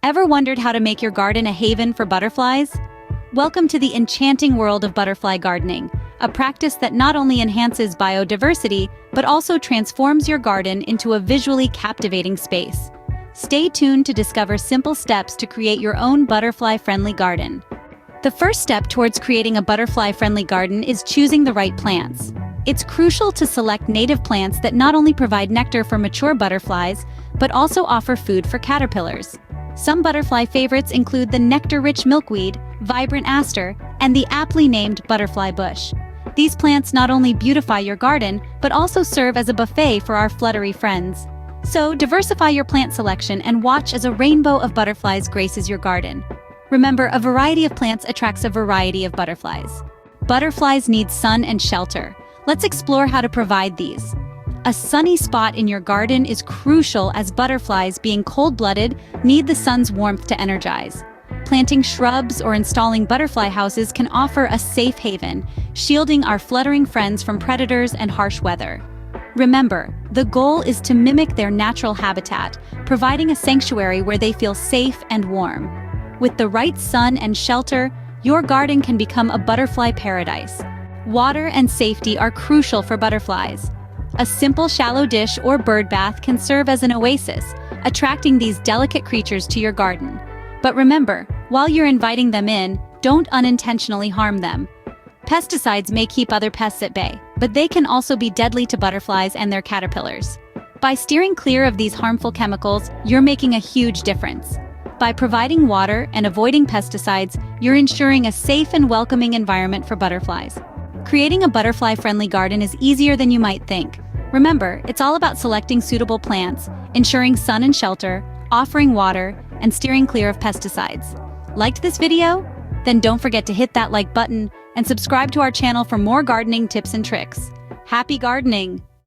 Ever wondered how to make your garden a haven for butterflies? Welcome to the enchanting world of butterfly gardening, a practice that not only enhances biodiversity, but also transforms your garden into a visually captivating space. Stay tuned to discover simple steps to create your own butterfly-friendly garden. The first step towards creating a butterfly-friendly garden is choosing the right plants. It's crucial to select native plants that not only provide nectar for mature butterflies, but also offer food for caterpillars. Some butterfly favorites include the nectar-rich milkweed, vibrant aster, and the aptly named butterfly bush. These plants not only beautify your garden, but also serve as a buffet for our fluttery friends. So, diversify your plant selection and watch as a rainbow of butterflies graces your garden. Remember, a variety of plants attracts a variety of butterflies. Butterflies need sun and shelter. Let's explore how to provide these. A sunny spot in your garden is crucial, as butterflies, being cold-blooded, need the sun's warmth to energize. Planting shrubs or installing butterfly houses can offer a safe haven, shielding our fluttering friends from predators and harsh weather. Remember, the goal is to mimic their natural habitat, providing a sanctuary where they feel safe and warm. With the right sun and shelter, your garden can become a butterfly paradise. Water and safety are crucial for butterflies. A simple shallow dish or bird bath can serve as an oasis, attracting these delicate creatures to your garden. But remember, while you're inviting them in, don't unintentionally harm them. Pesticides may keep other pests at bay, but they can also be deadly to butterflies and their caterpillars. By steering clear of these harmful chemicals, you're making a huge difference. By providing water and avoiding pesticides, you're ensuring a safe and welcoming environment for butterflies. Creating a butterfly-friendly garden is easier than you might think. Remember, it's all about selecting suitable plants, ensuring sun and shelter, offering water, and steering clear of pesticides. Liked this video? Then don't forget to hit that like button and subscribe to our channel for more gardening tips and tricks. Happy gardening!